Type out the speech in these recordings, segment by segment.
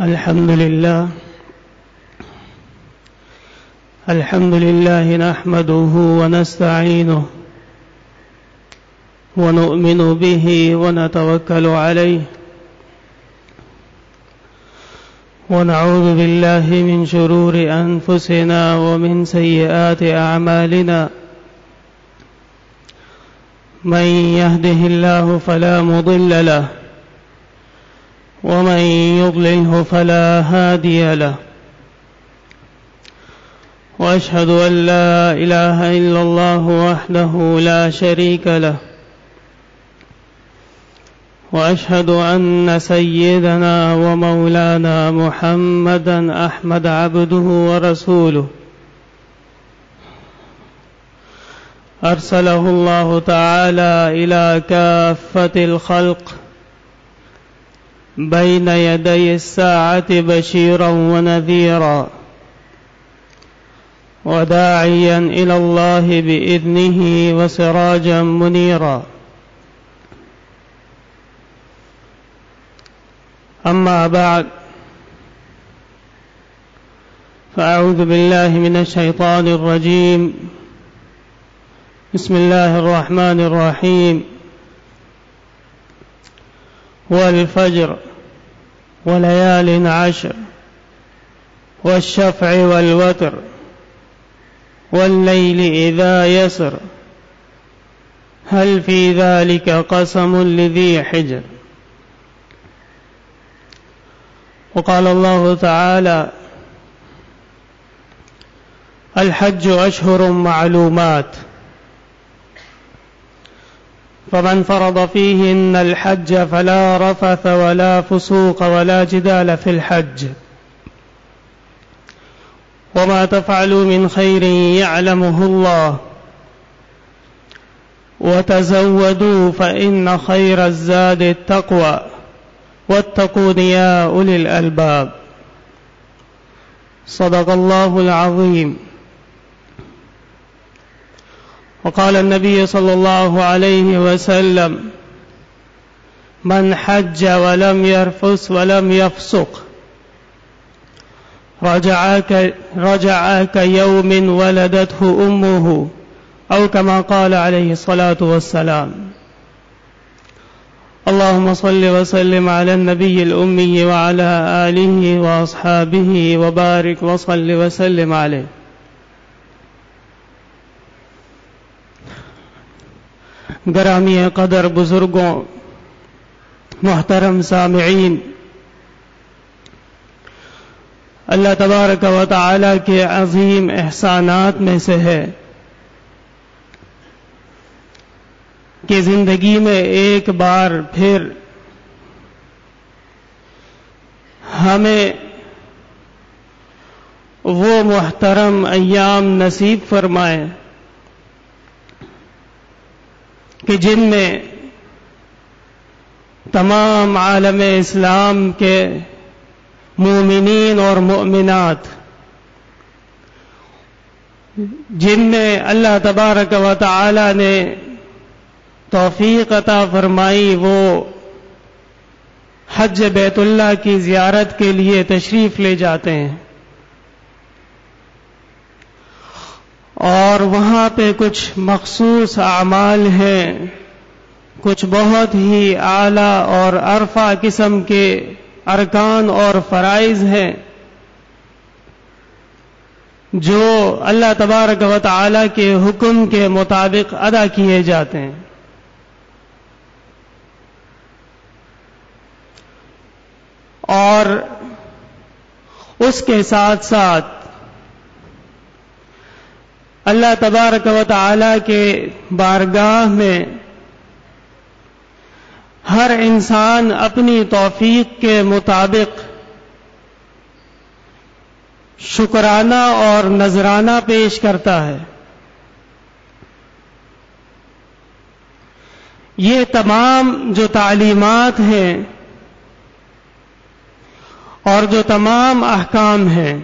الحمد لله نحمده ونستعينه ونؤمن به ونتوكل عليه ونعوذ بالله من شرور أنفسنا ومن سيئات أعمالنا من يهده الله فلا مضل له ومن يضلله فلا هادي له وأشهد أن لا إله إلا الله وحده لا شريك له وأشهد أن سيدنا ومولانا محمدا أحمد عبده ورسوله أرسله الله تعالى إلى كافة الخلق بين يدي الساعة بشيرا ونذيرا وداعيا إلى الله بإذنه وسراجا منيرا أما بعد فأعوذ بالله من الشيطان الرجيم بسم الله الرحمن الرحيم والفجر وليال عشر والشفع والوتر والليل إذا يسر هل في ذلك قسم لذي حجر وقال الله تعالى الحج أشهر معلومات فمن فرض فيهن الحج فلا رفث ولا فسوق ولا جدال في الحج وما تفعلوا من خير يعلمه الله وتزودوا فإن خير الزاد التقوى واتقون يا أولي الألباب صدق الله العظيم. وقال النبي صلى الله عليه وسلم من حج ولم يرفث ولم يفسق رجع كيوم ولدته أمه أو كما قال عليه الصلاة والسلام. اللهم صل وسلم على النبي الأمي وعلى آله وأصحابه وبارك وصل وسلم عليه. گرامی قدر بزرگوں، محترم سامعین، اللہ تبارک و تعالی کے عظیم احسانات میں سے ہے کہ زندگی میں ایک بار پھر ہمیں وہ محترم ایام نصیب فرمائے کہ جن میں تمام عالم اسلام کے مومنین اور مؤمنات، جن میں اللہ تبارک و تعالی نے توفیق عطا فرمائی، وہ حج بیت اللہ کی زیارت کے لیے تشریف لے جاتے ہیں اور وہاں پہ کچھ مخصوص اعمال ہیں، کچھ بہت ہی اعلیٰ اور عرفہ قسم کے ارکان اور فرائض ہیں جو اللہ تبارک و تعالی کے حکم کے مطابق ادا کیے جاتے ہیں. اور اس کے ساتھ ساتھ اللہ تبارک و تعالی کے بارگاہ میں ہر انسان اپنی توفیق کے مطابق شکرانہ اور نذرانہ پیش کرتا ہے. یہ تمام جو تعلیمات ہیں اور جو تمام احکام ہیں،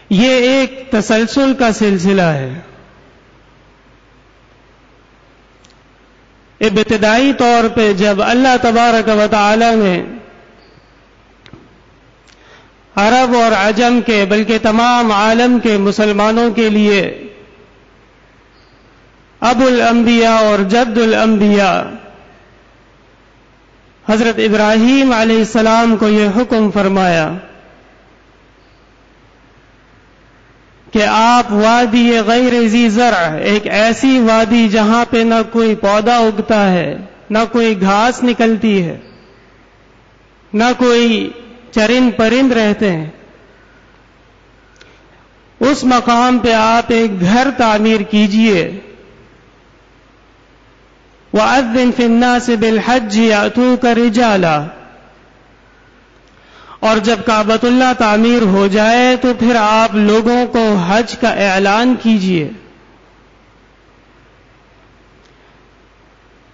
یہ ایک تسلسل کا سلسلہ ہے. ابتدائی طور پہ جب اللہ تبارک و تعالی نے عرب اور عجم کے بلکہ تمام عالم کے مسلمانوں کے لیے ابو الانبیاء اور جد الانبیاء حضرت ابراہیم علیہ السلام کو یہ حکم فرمایا کہ آپ وادی غیر ذی زرع، ایک ایسی وادی جہاں پہ نہ کوئی پودا اگتا ہے، نہ کوئی گھاس نکلتی ہے، نہ کوئی چرند پرند رہتے ہیں، اس مقام پہ آپ ایک گھر تعمیر کیجئے۔ وَأَذِّن فِي النَّاسِ بِالْحَجِّ يَأْتُوكَ رِجَالًا، اور جب کعبۃ اللہ تعمیر ہو جائے تو پھر آپ لوگوں کو حج کا اعلان کیجئے،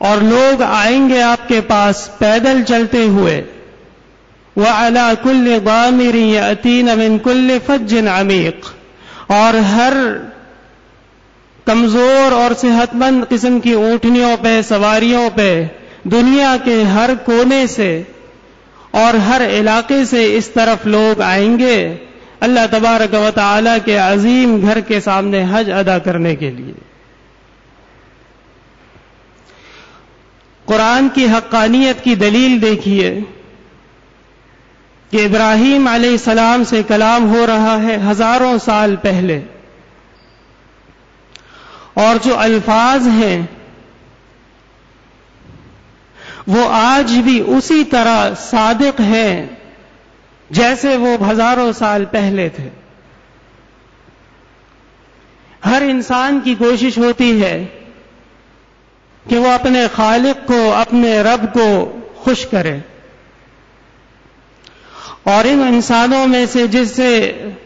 اور لوگ آئیں گے آپ کے پاس پیدل چلتے ہوئے۔ وَعَلَى كُلِّ ضَامِرٍ يَأْتِينَ مِنْ كُلِّ فَجٍّ عَمِيقٍ، اور ہر کمزور اور صحت مند قسم کی اونٹنیوں پہ، سواریوں پہ دنیا کے ہر کونے سے اور ہر علاقے سے اس طرف لوگ آئیں گے اللہ تبارک و تعالی کے عظیم گھر کے سامنے حج ادا کرنے کے لیے۔ قرآن کی حقانیت کی دلیل دیکھیے کہ ابراہیم علیہ السلام سے کلام ہو رہا ہے ہزاروں سال پہلے، اور جو الفاظ ہیں وہ آج بھی اسی طرح صادق ہیں جیسے وہ ہزاروں سال پہلے تھے۔ ہر انسان کی کوشش ہوتی ہے کہ وہ اپنے خالق کو، اپنے رب کو خوش کرے، اور ان انسانوں میں سے جس سے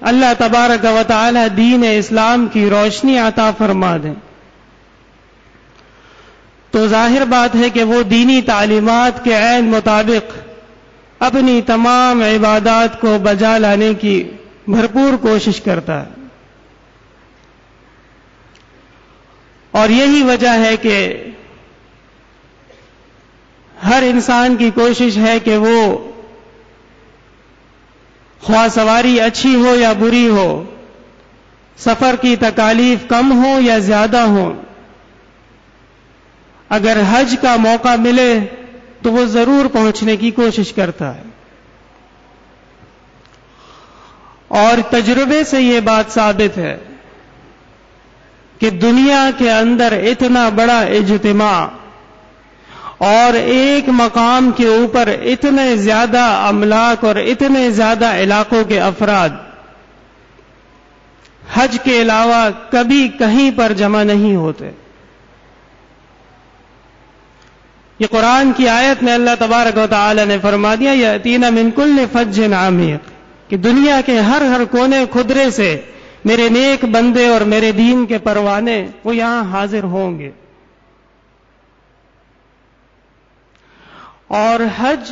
اللہ تبارک و تعالی دین اسلام کی روشنی عطا فرما دیں تو ظاہر بات ہے کہ وہ دینی تعلیمات کے عین مطابق اپنی تمام عبادات کو بجا لانے کی بھرپور کوشش کرتا ہے۔ اور یہی وجہ ہے کہ ہر انسان کی کوشش ہے کہ وہ خواہ سواری اچھی ہو یا بری ہو، سفر کی تکالیف کم ہو یا زیادہ ہو، اگر حج کا موقع ملے تو وہ ضرور پہنچنے کی کوشش کرتا ہے۔ اور تجربے سے یہ بات ثابت ہے کہ دنیا کے اندر اتنا بڑا اجتماع اور ایک مقام کے اوپر اتنے زیادہ املاک اور اتنے زیادہ علاقوں کے افراد حج کے علاوہ کبھی کہیں پر جمع نہیں ہوتے۔ یہ قرآن کی آیت میں اللہ تبارک و تعالی نے فرما دیا یأتینا من کل فج عمیق، کہ دنیا کے ہر کونے خدرے سے میرے نیک بندے اور میرے دین کے پروانے وہ یہاں حاضر ہوں گے۔ اور حج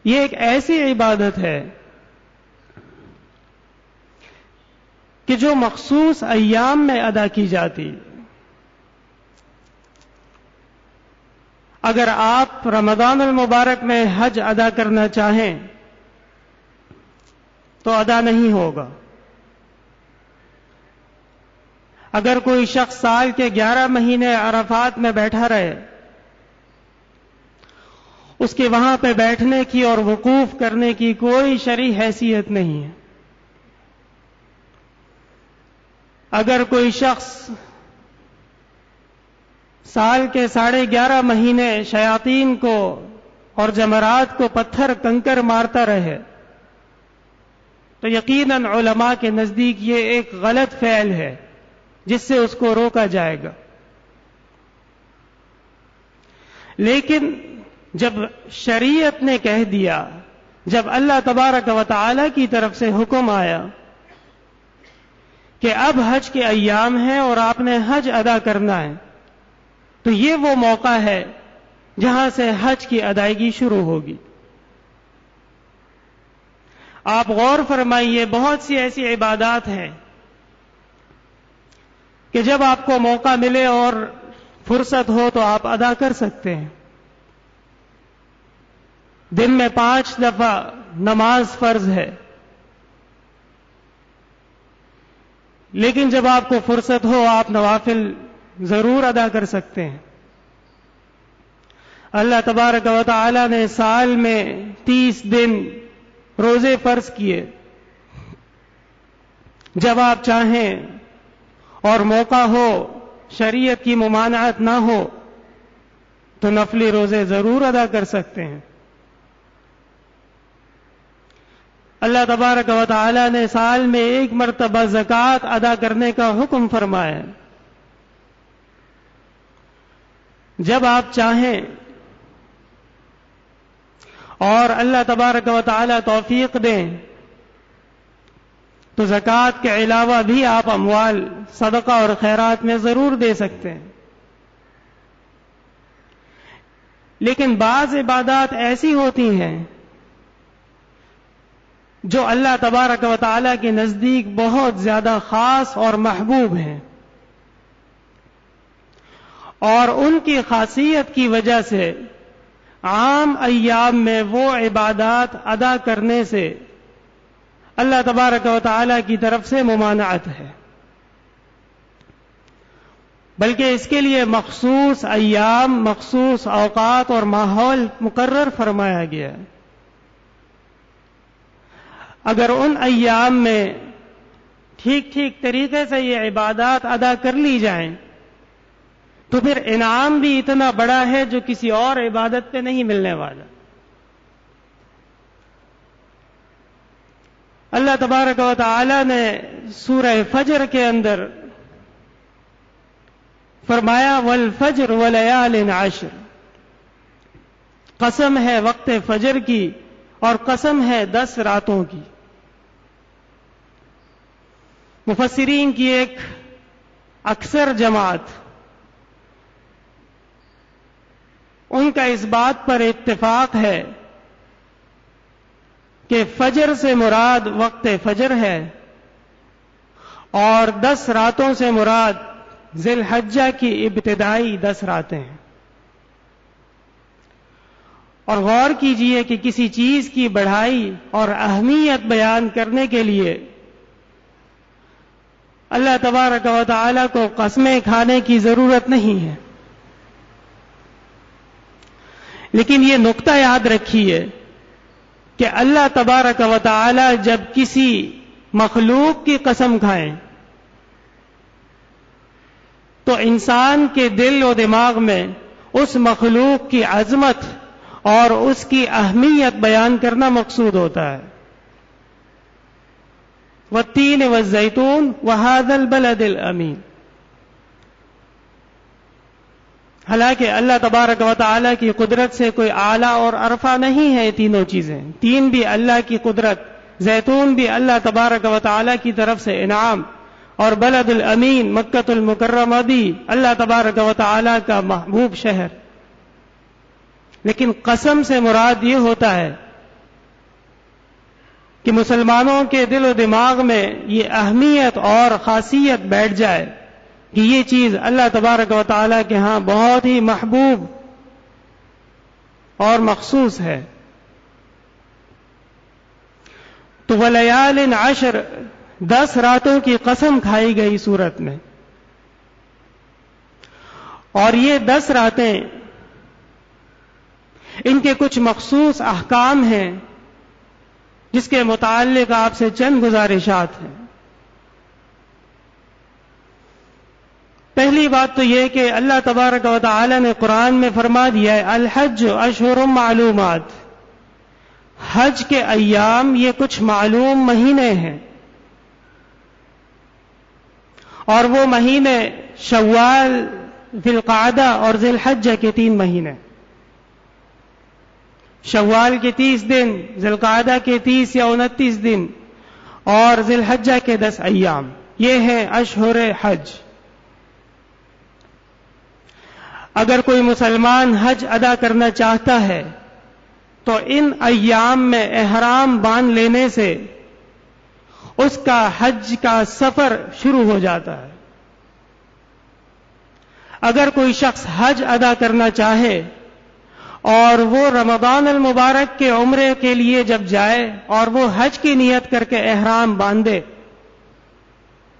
یہ ایک ایسی عبادت ہے کہ جو مخصوص ایام میں ادا کی جاتی۔ اگر آپ رمضان المبارک میں حج ادا کرنا چاہیں تو ادا نہیں ہوگا۔ اگر کوئی شخص سال کے 11 مہینے عرفات میں بیٹھا رہے، اس کے وہاں پہ بیٹھنے کی اور وقوف کرنے کی کوئی شرعی حیثیت نہیں ہے۔ اگر کوئی شخص سال کے 11.5 مہینے شیاطین کو اور جمرات کو پتھر کنکر مارتا رہے تو یقیناً علماء کے نزدیک یہ ایک غلط فعل ہے جس سے اس کو روکا جائے گا۔ لیکن جب شریعت نے کہہ دیا، جب اللہ تبارک و تعالی کی طرف سے حکم آیا کہ اب حج کے ایام ہیں اور آپ نے حج ادا کرنا ہے، تو یہ وہ موقع ہے جہاں سے حج کی ادائیگی شروع ہوگی۔ آپ غور فرمائیے، بہت سی ایسی عبادات ہیں کہ جب آپ کو موقع ملے اور فرصت ہو تو آپ ادا کر سکتے ہیں۔ دن میں 5 دفعہ نماز فرض ہے، لیکن جب آپ کو فرصت ہو آپ نوافل ضرور ادا کر سکتے ہیں۔ اللہ تبارک و تعالی نے سال میں 30 دن روزے فرض کیے، جب آپ چاہیں اور موقع ہو، شریعت کی ممانعت نہ ہو تو نفلی روزے ضرور ادا کر سکتے ہیں۔ اللہ تبارک و تعالی نے سال میں 1 مرتبہ زکوٰۃ ادا کرنے کا حکم فرمایا ہے۔ جب آپ چاہیں اور اللہ تبارک و تعالی توفیق دیں تو زکوٰۃ کے علاوہ بھی آپ اموال صدقہ اور خیرات میں ضرور دے سکتے ہیں۔ لیکن بعض عبادات ایسی ہوتی ہیں جو اللہ تبارک و تعالی کے نزدیک بہت زیادہ خاص اور محبوب ہیں، اور ان کی خاصیت کی وجہ سے عام ایام میں وہ عبادات ادا کرنے سے اللہ تبارک و تعالی کی طرف سے ممانعت ہے، بلکہ اس کے لیے مخصوص ایام، مخصوص اوقات اور ماحول مقرر فرمایا گیا ہے۔ اگر ان ایام میں ٹھیک طریقے سے یہ عبادات ادا کر لی جائیں تو پھر انعام بھی اتنا بڑا ہے جو کسی اور عبادت پہ نہیں ملنے والا۔ اللہ تبارک و تعالی نے سورہ فجر کے اندر فرمایا والفجر ولیال عشر، قسم ہے وقت فجر کی اور قسم ہے 10 راتوں کی۔ مفسرین کی ایک اکثر جماعت ان کا اس بات پر اتفاق ہے کہ فجر سے مراد وقت فجر ہے اور 10 راتوں سے مراد ذی الحجہ کی ابتدائی 10 راتیں ہیں۔ اور غور کیجئے کہ کسی چیز کی بڑھائی اور اہمیت بیان کرنے کے لیے اللہ تبارک و تعالی کو قسمیں کھانے کی ضرورت نہیں ہے، لیکن یہ نقطہ یاد رکھیے کہ اللہ تبارک و تعالی جب کسی مخلوق کی قسم کھائیں تو انسان کے دل و دماغ میں اس مخلوق کی عظمت اور اس کی اہمیت بیان کرنا مقصود ہوتا ہے۔ والتین والزیتون وہذا البلد الامین، حالانکہ اللہ تبارک و تعالی کی قدرت سے کوئی اعلیٰ اور ارفع نہیں ہے، تینوں چیزیں، تین بھی اللہ کی قدرت، زیتون بھی اللہ تبارک و تعالی کی طرف سے انعام، اور بلد الامین مکۃ المکرمہ بھی اللہ تبارک و تعالی کا محبوب شہر۔ لیکن قسم سے مراد یہ ہوتا ہے کہ مسلمانوں کے دل و دماغ میں یہ اہمیت اور خاصیت بیٹھ جائے کہ یہ چیز اللہ تبارک و تعالی کے ہاں بہت ہی محبوب اور مخصوص ہے۔ تو ولیال عشر، 10 راتوں کی قسم کھائی گئی سورت میں، اور یہ 10 راتیں ان کے کچھ مخصوص احکام ہیں جس کے متعلق آپ سے چند گزارشات ہیں۔ پہلی بات تو یہ کہ اللہ تبارک و تعالی نے قرآن میں فرما دیا ہے الحج اشہر معلومات، حج کے ایام یہ کچھ معلوم مہینے ہیں، اور وہ مہینے شوال، ذی القعدہ اور ذی الحجہ کے 3 مہینے، شوال کے 30 دن، ذی القعدہ کے 30 یا 29 دن، اور ذی الحجہ کے 10 ایام، یہ ہیں اشہر حج۔ اگر کوئی مسلمان حج ادا کرنا چاہتا ہے تو ان ایام میں احرام باندھ لینے سے اس کا حج کا سفر شروع ہو جاتا ہے۔ اگر کوئی شخص حج ادا کرنا چاہے اور وہ رمضان المبارک کے عمرے کے لیے جب جائے اور وہ حج کی نیت کر کے احرام باندھے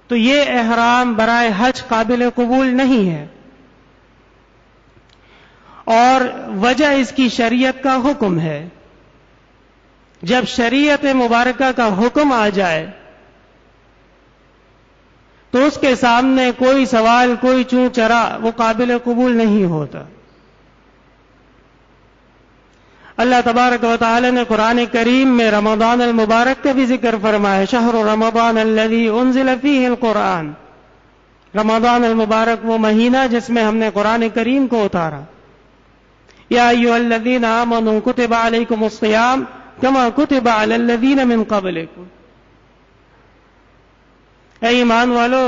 تو یہ احرام برائے حج قابل قبول نہیں ہے، اور وجہ اس کی شریعت کا حکم ہے۔ جب شریعت مبارکہ کا حکم آ جائے تو اس کے سامنے کوئی سوال، کوئی چوں چرا وہ قابل قبول نہیں ہوتا۔ اللہ تبارک و تعالی نے قرآن کریم میں رمضان المبارک کا بھی ذکر فرمایا، شہر رمضان الذی انزل فیہ القرآن، رمضان المبارک وہ مہینہ جس میں ہم نے قرآن کریم کو اتارا۔ یا ایھا الذین آمنوا کتب علیکم الصیام کما کتب علی الذین من قبلکم، اے ایمان والو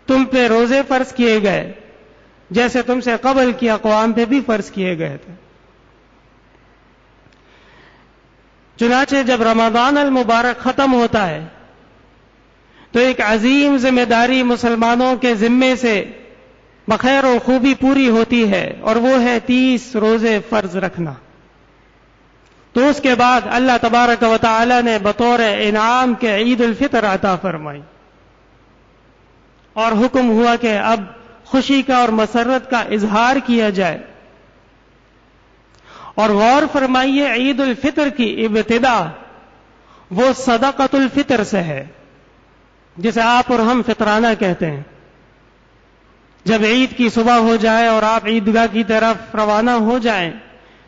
تم پہ روزے فرض کیے گئے جیسے تم سے قبل کی اقوام پہ بھی فرض کیے گئے تھے۔ چنانچہ جب رمضان المبارک ختم ہوتا ہے تو ایک عظیم ذمہ داری مسلمانوں کے ذمے سے بخیر و خوبی پوری ہوتی ہے، اور وہ ہے 30 روزے فرض رکھنا۔ تو اس کے بعد اللہ تبارک و تعالی نے بطور انعام کے عید الفطر عطا فرمائی، اور حکم ہوا کہ اب خوشی کا اور مسرت کا اظہار کیا جائے۔ اور غور فرمائیے، عید الفطر کی ابتدا وہ صدقۃ الفطر سے ہے، جسے آپ اور ہم فطرانہ کہتے ہیں۔ جب عید کی صبح ہو جائے اور آپ عیدگاہ کی طرف روانہ ہو جائیں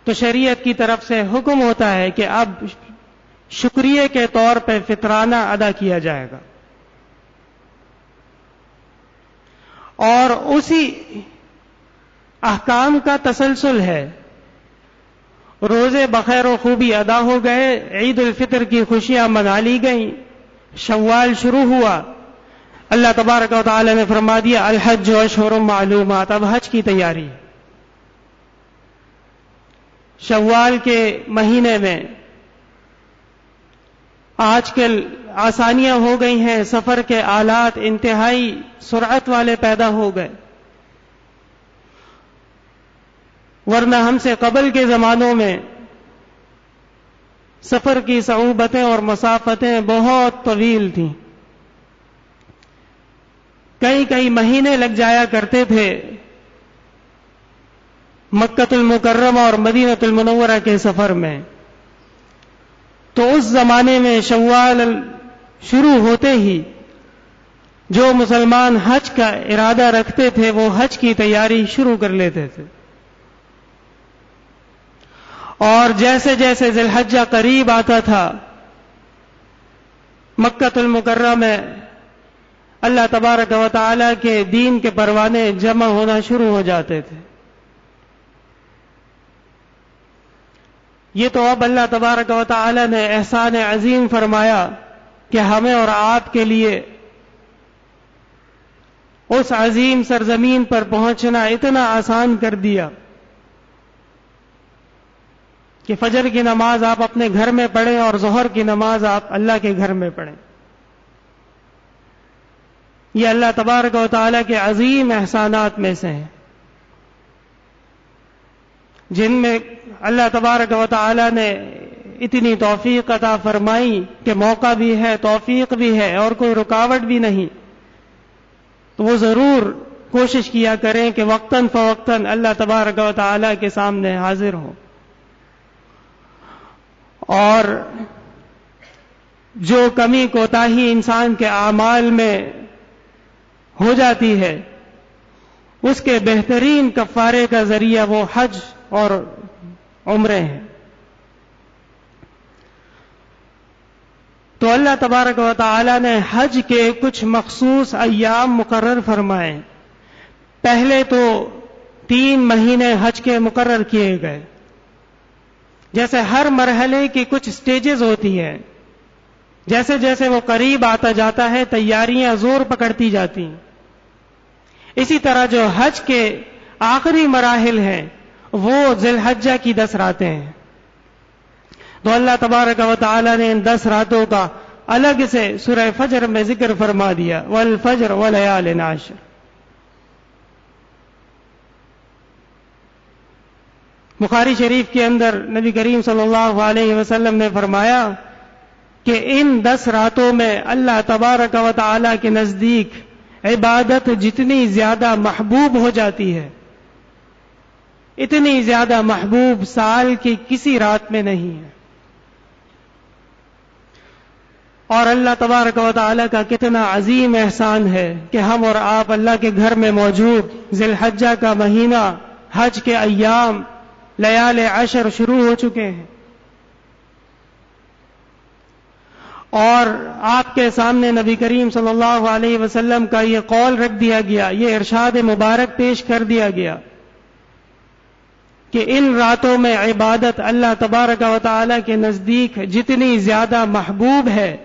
تو شریعت کی طرف سے حکم ہوتا ہے کہ اب شکریہ کے طور پہ فطرانہ ادا کیا جائے گا، اور اسی احکام کا تسلسل ہے۔ روزے بخیر و خوبی ادا ہو گئے، عید الفطر کی خوشیاں منا لی گئیں، شوال شروع ہوا، اللہ تبارک و تعالی نے فرما دیا الحج اشہر معلومات، اب حج کی تیاری۔ شوال کے مہینے میں آج کل آسانیاں ہو گئی ہیں، سفر کے آلات انتہائی سرعت والے پیدا ہو گئے، ورنہ ہم سے قبل کے زمانوں میں سفر کی صعوبتیں اور مسافتیں بہت طویل تھیں، کئی مہینے لگ جایا کرتے تھے مکۃ المکرمہ اور مدینۃ المنورہ کے سفر میں۔ تو اس زمانے میں شوال شروع ہوتے ہی جو مسلمان حج کا ارادہ رکھتے تھے وہ حج کی تیاری شروع کر لیتے تھے، اور جیسے جیسے ذی الحجہ قریب آتا تھا مکۃ المکرمہ میں اللہ تبارک و تعالی کے دین کے پروانے جمع ہونا شروع ہو جاتے تھے۔ یہ تو اب اللہ تبارک و تعالی نے احسان عظیم فرمایا کہ ہمیں اور آپ کے لیے اس عظیم سرزمین پر پہنچنا اتنا آسان کر دیا کہ فجر کی نماز آپ اپنے گھر میں پڑھیں اور ظہر کی نماز آپ اللہ کے گھر میں پڑھیں۔ یہ اللہ تبارک و تعالی کے عظیم احسانات میں سے ہیں، جن میں اللہ تبارک و تعالی نے اتنی توفیق عطا فرمائی کہ موقع بھی ہے، توفیق بھی ہے، اور کوئی رکاوٹ بھی نہیں۔ تو وہ ضرور کوشش کیا کریں کہ وقتاً فوقتاً اللہ تبارک و تعالی کے سامنے حاضر ہوں، اور جو کمی کوتاہی انسان کے اعمال میں ہو جاتی ہے اس کے بہترین کفارے کا ذریعہ وہ حج اور عمرے ہیں۔ تو اللہ تبارک و تعالی نے حج کے کچھ مخصوص ایام مقرر فرمائے۔ پہلے تو 3 مہینے حج کے مقرر کیے گئے، جیسے ہر مرحلے کی کچھ سٹیجز ہوتی ہیں، جیسے جیسے وہ قریب آتا جاتا ہے تیاریاں زور پکڑتی جاتی ہیں، اسی طرح جو حج کے آخری مراحل ہیں وہ ذی الحجہ کی 10 راتیں ہیں۔ تو اللہ تبارک و تعالی نے ان 10 راتوں کا الگ سے سورہ فجر میں ذکر فرما دیا، والفجر ولیال عشر۔ بخاری شریف کے اندر نبی کریم صلی اللہ علیہ وسلم نے فرمایا کہ ان 10 راتوں میں اللہ تبارک و تعالی کے نزدیک عبادت جتنی زیادہ محبوب ہو جاتی ہے، اتنی زیادہ محبوب سال کی کسی رات میں نہیں ہے۔ اور اللہ تبارک و تعالی کا کتنا عظیم احسان ہے کہ ہم اور آپ اللہ کے گھر میں موجود، ذی الحجہ کا مہینہ، حج کے ایام، لیال عشر شروع ہو چکے ہیں، اور آپ کے سامنے نبی کریم صلی اللہ علیہ وسلم کا یہ قول رکھ دیا گیا، یہ ارشاد مبارک پیش کر دیا گیا کہ ان راتوں میں عبادت اللہ تبارک و تعالی کے نزدیک جتنی زیادہ محبوب ہے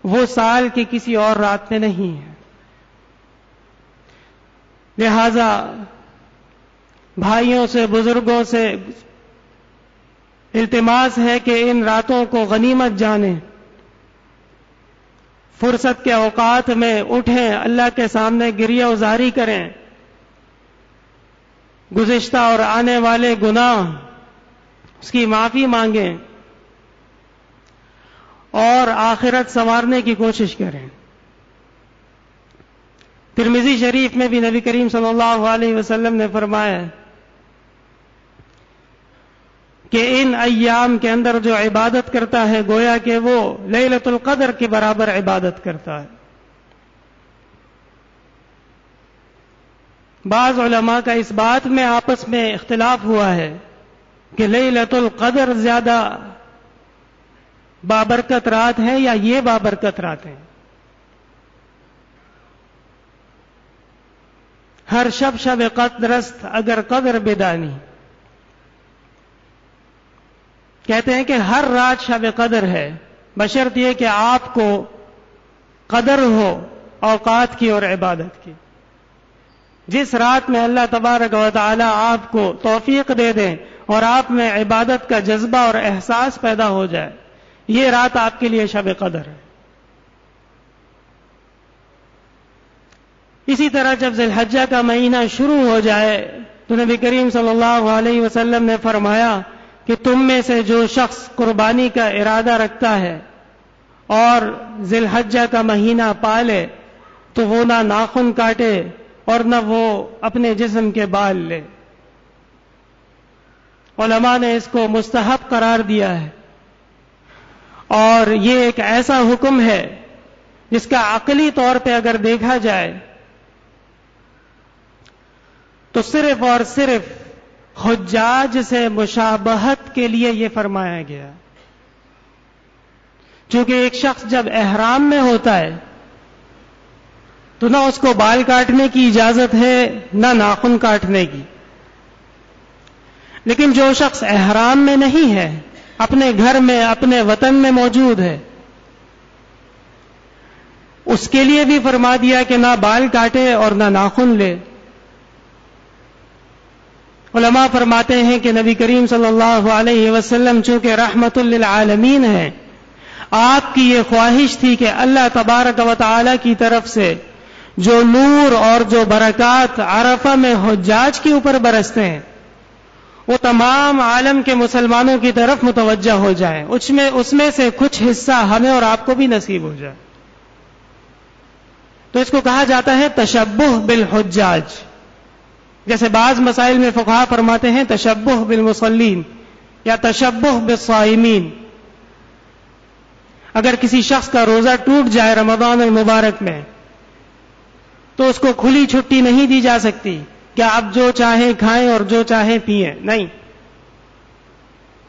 وہ سال کی کسی اور رات میں نہیں ہے۔ لہذا بھائیوں سے، بزرگوں سے التماس ہے کہ ان راتوں کو غنیمت جانیں، فرصت کے اوقات میں اٹھیں، اللہ کے سامنے گریہ وزاری کریں، گزشتہ اور آنے والے گناہ اس کی معافی مانگیں اور آخرت سنوارنے کی کوشش کریں۔ ترمذی شریف میں بھی نبی کریم صلی اللہ علیہ وسلم نے فرمایا کہ ان ایام کے اندر جو عبادت کرتا ہے گویا کہ وہ لیلۃ القدر کے برابر عبادت کرتا ہے۔ بعض علماء کا اس بات میں آپس میں اختلاف ہوا ہے کہ لیلۃ القدر زیادہ بابرکت رات ہے یا یہ بابرکت رات ہے۔ ہر شب قدر است اگر قدر بدانی، کہتے ہیں کہ ہر رات شب قدر ہے، بشرط یہ کہ آپ کو قدر ہو اوقات کی اور عبادت کی۔ جس رات میں اللہ تبارک و تعالی آپ کو توفیق دے دیں اور آپ میں عبادت کا جذبہ اور احساس پیدا ہو جائے، یہ رات آپ کے لیے شب قدر ہے۔ اسی طرح جب ذی الحجہ کا مہینہ شروع ہو جائے تو نبی کریم صلی اللہ علیہ وسلم نے فرمایا کہ تم میں سے جو شخص قربانی کا ارادہ رکھتا ہے اور ذی الحجہ کا مہینہ پالے تو وہ نہ ناخن کاٹے اور نہ وہ اپنے جسم کے بال لے۔ علماء نے اس کو مستحب قرار دیا ہے، اور یہ ایک ایسا حکم ہے جس کا عقلی طور پہ اگر دیکھا جائے تو صرف اور صرف حجاج سے مشابہت کے لیے یہ فرمایا گیا۔ چونکہ ایک شخص جب احرام میں ہوتا ہے تو نہ اس کو بال کاٹنے کی اجازت ہے نہ ناخن کاٹنے کی، لیکن جو شخص احرام میں نہیں ہے، اپنے گھر میں، اپنے وطن میں موجود ہے، اس کے لیے بھی فرما دیا کہ نہ بال کاٹے اور نہ ناخن لے۔ علماء فرماتے ہیں کہ نبی کریم صلی اللہ علیہ وسلم چونکہ رحمت للعالمین ہے، آپ کی یہ خواہش تھی کہ اللہ تبارک و تعالی کی طرف سے جو نور اور جو برکات عرفہ میں حجاج کے اوپر برستے ہیں وہ تمام عالم کے مسلمانوں کی طرف متوجہ ہو جائیں، اس میں سے کچھ حصہ ہمیں اور آپ کو بھی نصیب ہو جائے۔ تو اس کو کہا جاتا ہے تشبہ بالحجاج۔ جیسے بعض مسائل میں فقہا فرماتے ہیں تشبہ بالمصلین یا تشبہ بالصائمین۔ اگر کسی شخص کا روزہ ٹوٹ جائے رمضان المبارک میں تو اس کو کھلی چھٹی نہیں دی جا سکتی کہ آپ جو چاہیں کھائیں اور جو چاہیں پئیں، نہیں،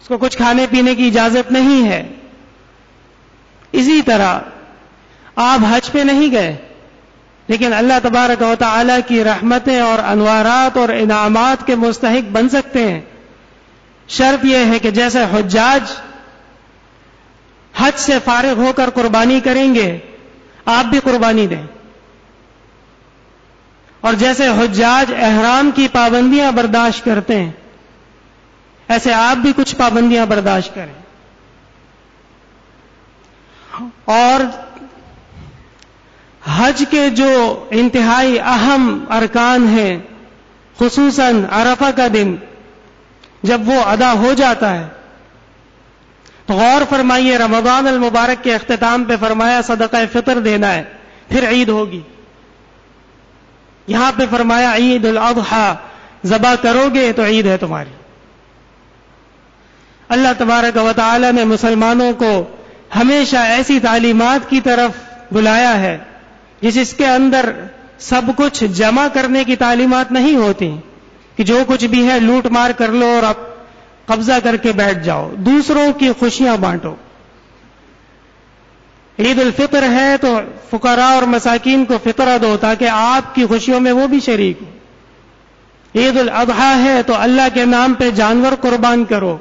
اس کو کچھ کھانے پینے کی اجازت نہیں ہے۔ اسی طرح آپ حج پہ نہیں گئے لیکن اللہ تبارک و تعالی کی رحمتیں اور انوارات اور انعامات کے مستحق بن سکتے ہیں۔ شرط یہ ہے کہ جیسے حجاج حج سے فارغ ہو کر قربانی کریں گے آپ بھی قربانی دیں، اور جیسے حجاج احرام کی پابندیاں برداشت کرتے ہیں ایسے آپ بھی کچھ پابندیاں برداشت کریں۔ اور حج کے جو انتہائی اہم ارکان ہیں، خصوصاً عرفہ کا دن، جب وہ ادا ہو جاتا ہے تو غور فرمائیے، رمضان المبارک کے اختتام پہ فرمایا صدقہ فطر دینا ہے، پھر عید ہوگی. یہاں پہ فرمایا عید الاضحیٰ، ذبح کرو گے تو عید ہے تمہاری. اللہ تبارک و تعالی نے مسلمانوں کو ہمیشہ ایسی تعلیمات کی طرف بلایا ہے جس کے اندر سب کچھ جمع کرنے کی تعلیمات نہیں ہوتی کہ جو کچھ بھی ہے لوٹ مار کر لو اور اب قبضہ کر کے بیٹھ جاؤ. دوسروں کی خوشیاں بانٹو. عید الفطر ہے تو فقراء اور مساکین کو فطرہ دو تاکہ آپ کی خوشیوں میں وہ بھی شریک ہو. عید الاضحیٰ ہے تو اللہ کے نام پہ جانور قربان کرو،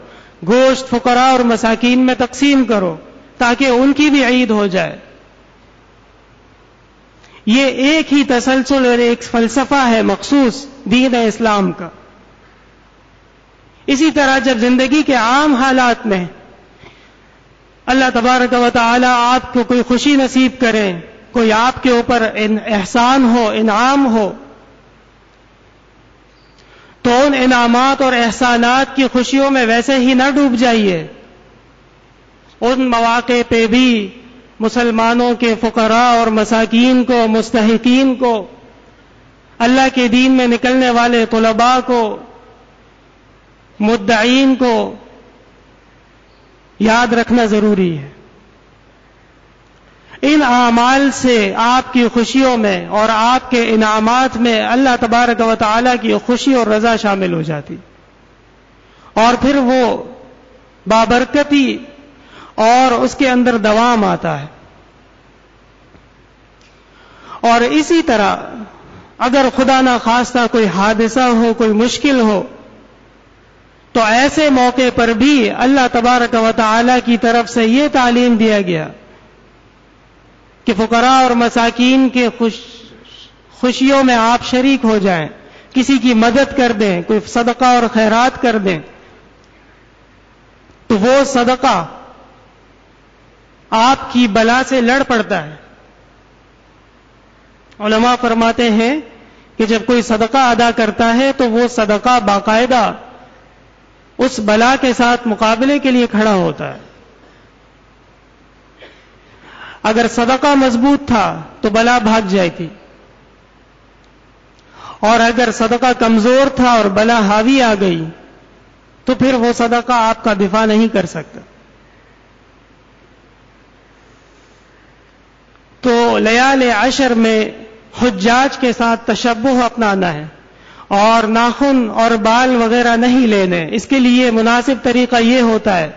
گوشت فقراء اور مساکین میں تقسیم کرو تاکہ ان کی بھی عید ہو جائے. یہ ایک ہی تسلسل اور ایک فلسفہ ہے مخصوص دین اسلام کا. اسی طرح جب زندگی کے عام حالات میں اللہ تبارک و تعالی آپ کو کوئی خوشی نصیب کرے، کوئی آپ کے اوپر احسان ہو، انعام ہو، تو ان انعامات اور احسانات کی خوشیوں میں ویسے ہی نہ ڈوب جائیے. ان مواقع پہ بھی مسلمانوں کے فقراء اور مساکین کو، مستحقین کو، اللہ کے دین میں نکلنے والے طلباء کو، مدعین کو یاد رکھنا ضروری ہے. ان اعمال سے آپ کی خوشیوں میں اور آپ کے انعامات میں اللہ تبارک و تعالی کی خوشی اور رضا شامل ہو جاتی، اور پھر وہ بابرکتی اور اس کے اندر دوام آتا ہے. اور اسی طرح اگر خدا نہ خواستہ کوئی حادثہ ہو، کوئی مشکل ہو، تو ایسے موقع پر بھی اللہ تبارک و تعالی کی طرف سے یہ تعلیم دیا گیا کہ فقراء اور مساکین کے خوشیوں میں آپ شریک ہو جائیں، کسی کی مدد کر دیں، کوئی صدقہ اور خیرات کر دیں، تو وہ صدقہ آپ کی بلا سے لڑ پڑتا ہے. علماء فرماتے ہیں کہ جب کوئی صدقہ ادا کرتا ہے تو وہ صدقہ باقاعدہ اس بلا کے ساتھ مقابلے کے لیے کھڑا ہوتا ہے. اگر صدقہ مضبوط تھا تو بلا بھاگ جائے گی، اور اگر صدقہ کمزور تھا اور بلا حاوی آ گئی تو پھر وہ صدقہ آپ کا دفاع نہیں کر سکتا. تو لیال عشر میں حجاج کے ساتھ تشبہ اپنانا ہے اور ناخن اور بال وغیرہ نہیں لینے. اس کے لیے مناسب طریقہ یہ ہوتا ہے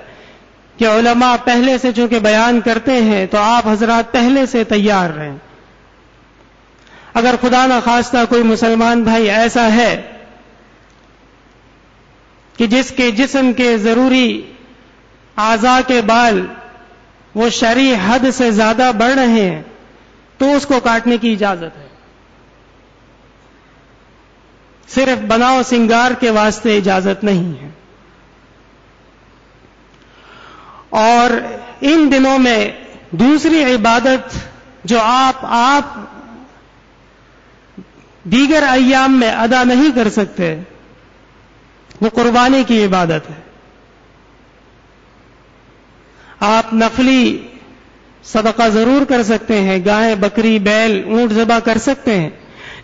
کہ علماء پہلے سے چونکہ بیان کرتے ہیں تو آپ حضرات پہلے سے تیار رہیں. اگر خدا نہ خواستہ کوئی مسلمان بھائی ایسا ہے کہ جس کے جسم کے ضروری اعضاء کے بال وہ شرعی حد سے زیادہ بڑھ رہے ہیں تو اس کو کاٹنے کی اجازت ہے. صرف بناؤ سنگار کے واسطے اجازت نہیں ہے. اور ان دنوں میں دوسری عبادت جو آپ دیگر ایام میں ادا نہیں کر سکتے وہ قربانی کی عبادت ہے. آپ نفلی صدقہ ضرور کر سکتے ہیں، گائے، بکری، بیل، اونٹ ذبح کر سکتے ہیں،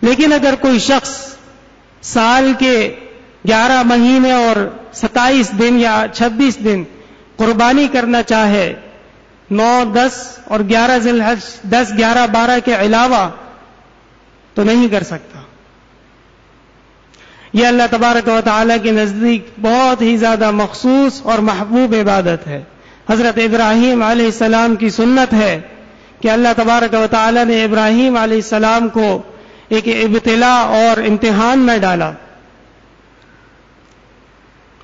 لیکن اگر کوئی شخص سال کے 11 مہینے اور 27 دن یا 26 دن قربانی کرنا چاہے 9، 10 اور 11 ذی الحج، 10، 11، 12 کے علاوہ تو نہیں کر سکتا. یہ اللہ تبارک و تعالی کے نزدیک بہت ہی زیادہ مخصوص اور محبوب عبادت ہے. حضرت ابراہیم علیہ السلام کی سنت ہے کہ اللہ تبارک و تعالی نے ابراہیم علیہ السلام کو ایک ابتلاء اور امتحان میں ڈالا.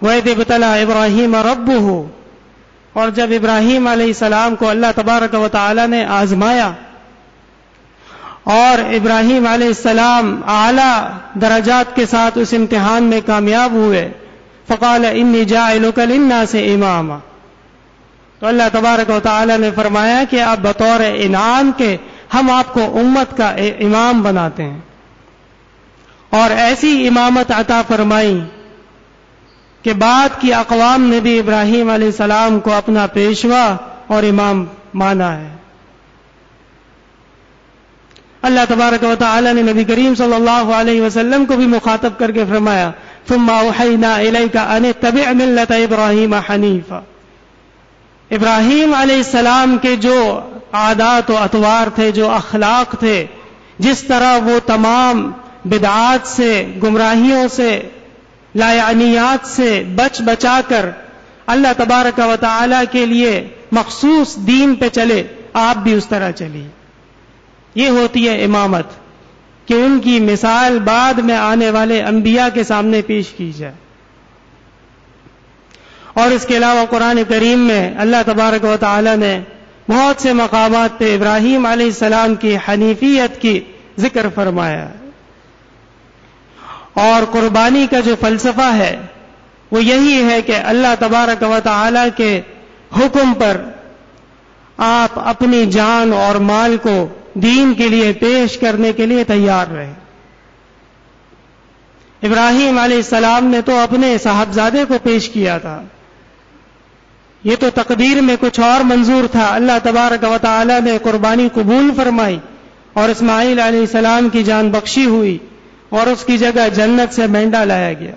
وَإِذِ ابْتَلَىٰ إِبْرَاهِيمَ رَبُّهُ، اور جب ابراہیم علیہ السلام کو اللہ تبارک و تعالی نے آزمایا اور ابراہیم علیہ السلام اعلیٰ درجات کے ساتھ اس امتحان میں کامیاب ہوئے، فَقَالَ إِنِّي جَاعِلُكَ لِلنَّاسِ إِمَامًا، تو اللہ تبارک و تعالی نے فرمایا کہ آپ بطور انعام کے ہم آپ کو امت کا امام بناتے ہیں، اور ایسی امامت عطا فرمائی کہ بعد کی اقوام نے بھی ابراہیم علیہ السلام کو اپنا پیشوا اور امام مانا ہے۔ اللہ تبارک و تعالی نے نبی کریم صلی اللہ علیہ وسلم کو بھی مخاطب کر کے فرمایا ثم اوحینا الیک ان اتبع ملت ابراہیم حنیفا۔ ابراہیم علیہ السلام کے جو عادات و اطوار تھے، جو اخلاق تھے، جس طرح وہ تمام بدعات سے، گمراہیوں سے، لایعنیات سے بچ بچا کر اللہ تبارک و تعالی کے لیے مخصوص دین پہ چلے، آپ بھی اس طرح چلیے۔ یہ ہوتی ہے امامت، کہ ان کی مثال بعد میں آنے والے انبیاء کے سامنے پیش کی جائے۔ اور اس کے علاوہ قرآن کریم میں اللہ تبارک و تعالی نے بہت سے مقامات پہ ابراہیم علیہ السلام کی حنیفیت کی ذکر فرمایا ہے۔ اور قربانی کا جو فلسفہ ہے وہ یہی ہے کہ اللہ تبارک و تعالی کے حکم پر آپ اپنی جان اور مال کو دین کے لیے پیش کرنے کے لیے تیار رہے۔ ابراہیم علیہ السلام نے تو اپنے صاحبزادے کو پیش کیا تھا، یہ تو تقدیر میں کچھ اور منظور تھا، اللہ تبارک و تعالی نے قربانی قبول فرمائی اور اسماعیل علیہ السلام کی جان بخشی ہوئی اور اس کی جگہ جنت سے مینڈا لایا گیا۔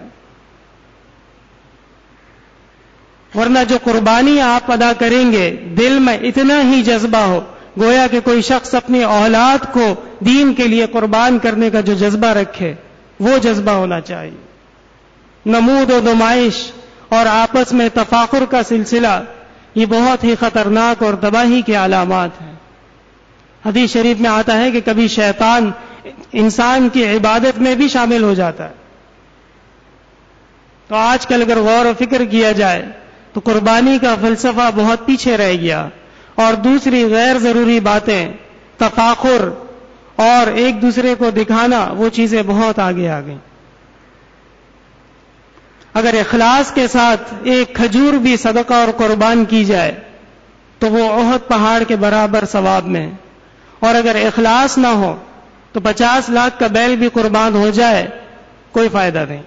ورنہ جو قربانی آپ ادا کریں گے دل میں اتنا ہی جذبہ ہو، گویا کہ کوئی شخص اپنی اولاد کو دین کے لیے قربان کرنے کا جو جذبہ رکھے وہ جذبہ ہونا چاہیے۔ نمود و نمائش اور آپس میں تفاخر کا سلسلہ یہ بہت ہی خطرناک اور تباہی کے علامات ہیں۔ حدیث شریف میں آتا ہے کہ کبھی شیطان انسان کی عبادت میں بھی شامل ہو جاتا ہے۔ تو آج کل اگر غور و فکر کیا جائے تو قربانی کا فلسفہ بہت پیچھے رہ گیا، اور دوسری غیر ضروری باتیں، تفاخر اور ایک دوسرے کو دکھانا، وہ چیزیں بہت آگے آ گئیں۔ اگر اخلاص کے ساتھ ایک کھجور بھی صدقہ اور قربان کی جائے تو وہ احد پہاڑ کے برابر ثواب میں، اور اگر اخلاص نہ ہو تو 50 لاکھ کا بیل بھی قربان ہو جائے کوئی فائدہ نہیں۔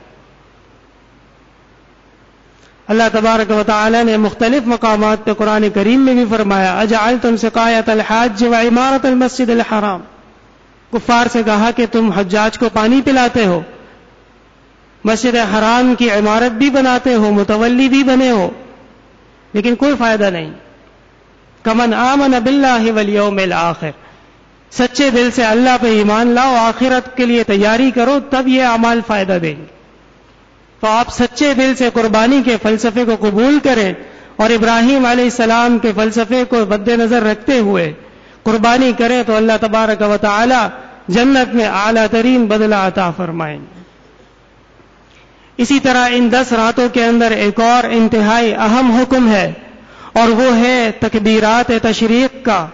اللہ تبارک و تعالی نے مختلف مقامات پہ قرآن کریم میں بھی فرمایا اجعلتم سقایۃ الحاج وعمارۃ المسجد الحرام، کفار سے کہا کہ تم حجاج کو پانی پلاتے ہو، مسجد حرام کی عمارت بھی بناتے ہو، متولی بھی بنے ہو، لیکن کوئی فائدہ نہیں۔ کمن آمن باللہ والیوم الآخر، سچے دل سے اللہ پہ ایمان لاؤ، آخرت کے لیے تیاری کرو، تب یہ اعمال فائدہ دیں گے۔ تو آپ سچے دل سے قربانی کے فلسفے کو قبول کریں اور ابراہیم علیہ السلام کے فلسفے کو مد نظر رکھتے ہوئے قربانی کریں تو اللہ تبارک و تعالی جنت میں اعلیٰ ترین بدلہ عطا فرمائیں گے۔ اسی طرح ان 10 راتوں کے اندر ایک اور انتہائی اہم حکم ہے، اور وہ ہے تکبیرات تشریق کا۔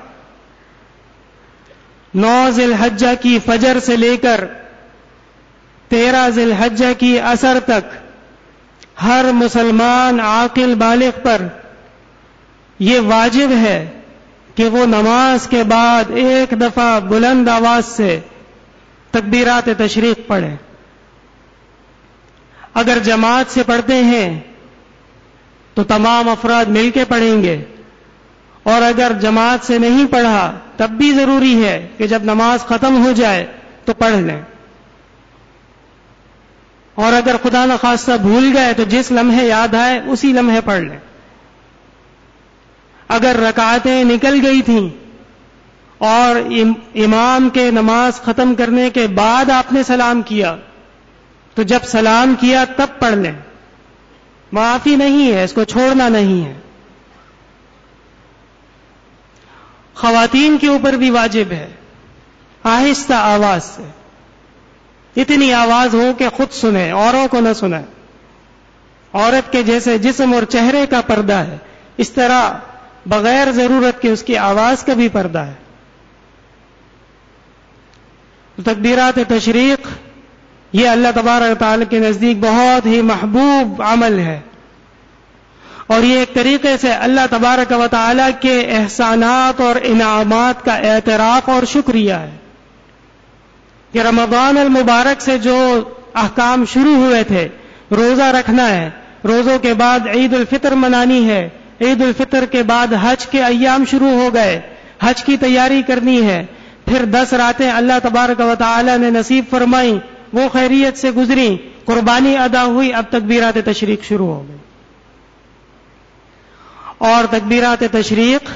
9 ذی الحجہ کی فجر سے لے کر 13 ذی الحجہ کی عصر تک ہر مسلمان عاقل بالغ پر یہ واجب ہے کہ وہ نماز کے بعد ایک دفعہ بلند آواز سے تکبیرات تشریق پڑھیں۔ اگر جماعت سے پڑھتے ہیں تو تمام افراد مل کے پڑھیں گے، اور اگر جماعت سے نہیں پڑھا تب بھی ضروری ہے کہ جب نماز ختم ہو جائے تو پڑھ لیں، اور اگر خدا نخواستہ بھول گئے تو جس لمحے یاد آئے اسی لمحے پڑھ لیں۔ اگر رکعتیں نکل گئی تھیں اور امام کے نماز ختم کرنے کے بعد آپ نے سلام کیا تو جب سلام کیا تب پڑھ لیں، معافی نہیں ہے، اس کو چھوڑنا نہیں ہے۔ خواتین کے اوپر بھی واجب ہے آہستہ آواز سے، اتنی آواز ہو کہ خود سنیں، اوروں کو نہ سنیں۔ عورت کے جیسے جسم اور چہرے کا پردہ ہے، اس طرح بغیر ضرورت کے اس کی آواز کا بھی پردہ ہے۔ تکبیرات تشریق یہ اللہ تبارک تعالی کے نزدیک بہت ہی محبوب عمل ہے، اور یہ ایک طریقے سے اللہ تبارک و تعالی کے احسانات اور انعامات کا اعتراف اور شکریہ ہے کہ رمضان المبارک سے جو احکام شروع ہوئے تھے، روزہ رکھنا ہے، روزوں کے بعد عید الفطر منانی ہے، عید الفطر کے بعد حج کے ایام شروع ہو گئے، حج کی تیاری کرنی ہے، پھر 10 راتیں اللہ تبارک و تعالی نے نصیب فرمائیں، وہ خیریت سے گزری، قربانی ادا ہوئی، اب تکبیرات تشریق شروع ہو گئی. اور تکبیرات تشریق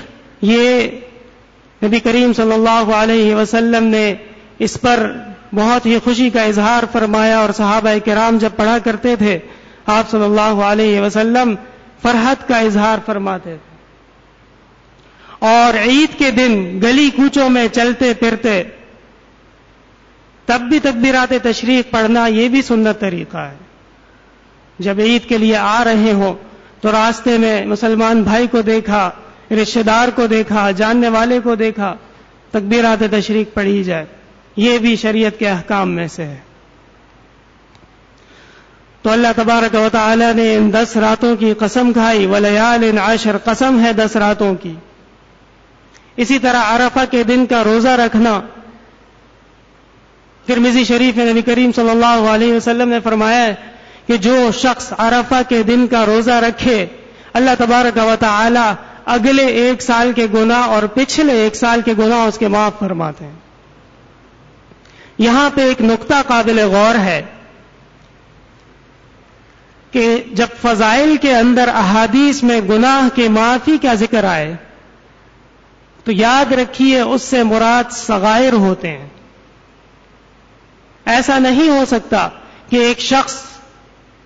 یہ نبی کریم صلی اللہ علیہ وسلم نے اس پر بہت ہی خوشی کا اظہار فرمایا، اور صحابہ کرام جب پڑھا کرتے تھے آپ صلی اللہ علیہ وسلم فرحت کا اظہار فرماتے تھے. اور عید کے دن گلی کوچوں میں چلتے پھرتے تب بھی تکبیرات تشریق پڑھنا یہ بھی سنت طریقہ ہے. جب عید کے لیے آ رہے ہوں تو راستے میں مسلمان بھائی کو دیکھا، رشتہ دار کو دیکھا، جاننے والے کو دیکھا، تکبیرات تشریق پڑھی جائے، یہ بھی شریعت کے احکام میں سے ہے. تو اللہ تبارک و تعالی نے ان 10 راتوں کی قسم کھائی، وَلَيَالٍ عَشْرٍ، قسم ہے 10 راتوں کی. اسی طرح عرفہ کے دن کا روزہ رکھنا، ترمذی شریف میں نبی کریم صلی اللہ علیہ وسلم نے فرمایا ہے کہ جو شخص عرفہ کے دن کا روزہ رکھے، اللہ تبارک و تعالی اگلے 1 سال کے گناہ اور پچھلے 1 سال کے گناہ اس کے معاف فرماتے ہیں. یہاں پہ ایک نقطہ قابل غور ہے کہ جب فضائل کے اندر احادیث میں گناہ کے معافی کا ذکر آئے تو یاد رکھیے اس سے مراد صغائر ہوتے ہیں. ایسا نہیں ہو سکتا کہ ایک شخص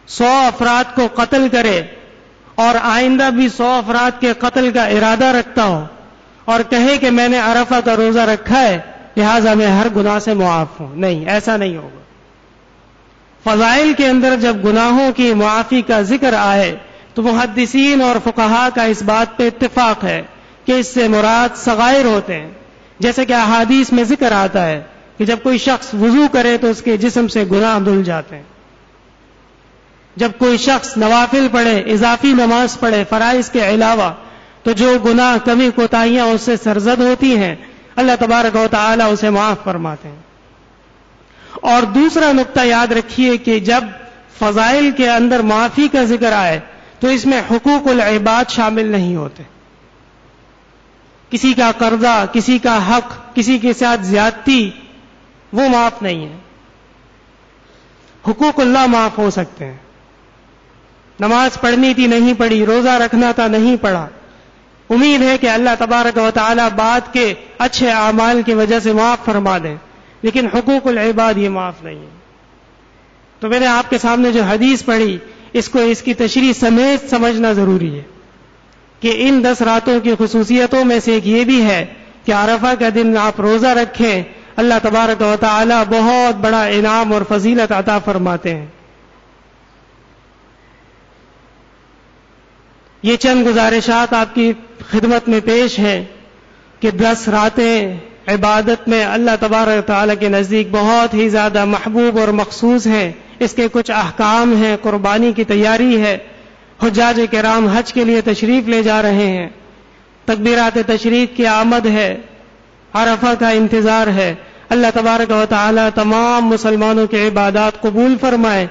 100 افراد کو قتل کرے اور آئندہ بھی 100 افراد کے قتل کا ارادہ رکھتا ہو اور کہے کہ میں نے عرفہ کا روزہ رکھا ہے لہذا میں ہر گناہ سے معاف ہوں. نہیں، ایسا نہیں ہوگا. فضائل کے اندر جب گناہوں کی معافی کا ذکر آئے تو محدثین اور فقہاء کا اس بات پہ اتفاق ہے کہ اس سے مراد صغائر ہوتے ہیں. جیسے کہ احادیث میں ذکر آتا ہے کہ جب کوئی شخص وضو کرے تو اس کے جسم سے گناہ دھل جاتے ہیں. جب کوئی شخص نوافل پڑھے، اضافی نماز پڑھے فرائض کے علاوہ، تو جو گناہ کمی کوتاہیاں اس سے سرزد ہوتی ہیں اللہ تبارک و تعالی اسے معاف فرماتے ہیں. اور دوسرا نقطہ یاد رکھیے کہ جب فضائل کے اندر معافی کا ذکر آئے تو اس میں حقوق العباد شامل نہیں ہوتے. کسی کا قرضہ، کسی کا حق، کسی کے ساتھ زیادتی وہ معاف نہیں ہے. حقوق اللہ معاف ہو سکتے ہیں. نماز پڑھنی تھی نہیں پڑھی، روزہ رکھنا تھا نہیں پڑھا، امید ہے کہ اللہ تبارک و تعالی بعد کے اچھے اعمال کی وجہ سے معاف فرما دیں، لیکن حقوق العباد یہ معاف نہیں ہے. تو میں نے آپ کے سامنے جو حدیث پڑھی اس کو اس کی تشریح سمیت سمجھنا ضروری ہے کہ ان 10 راتوں کی خصوصیتوں میں سے ایک یہ بھی ہے کہ عرفہ کا دن آپ روزہ رکھیں، اللہ تبارک و تعالی بہت بڑا انعام اور فضیلت عطا فرماتے ہیں. یہ چند گزارشات آپ کی خدمت میں پیش ہیں کہ 10 راتیں عبادت میں اللہ تبارک و تعالی کے نزدیک بہت ہی زیادہ محبوب اور مخصوص ہیں. اس کے کچھ احکام ہیں، قربانی کی تیاری ہے، حجاج کرام حج کے لیے تشریف لے جا رہے ہیں، تکبیرات تشریق کی آمد ہے، عرفہ کا انتظار ہے. اللہ تبارک و تعالی تمام مسلمانوں کے عبادات قبول فرمائے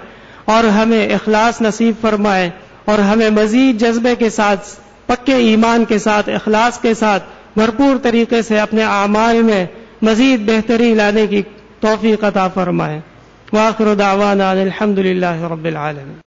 اور ہمیں اخلاص نصیب فرمائے اور ہمیں مزید جذبے کے ساتھ، پکے ایمان کے ساتھ، اخلاص کے ساتھ بھرپور طریقے سے اپنے اعمال میں مزید بہتری لانے کی توفیق عطا فرمائے. وآخر دعوانا الحمد للہ رب العالمین.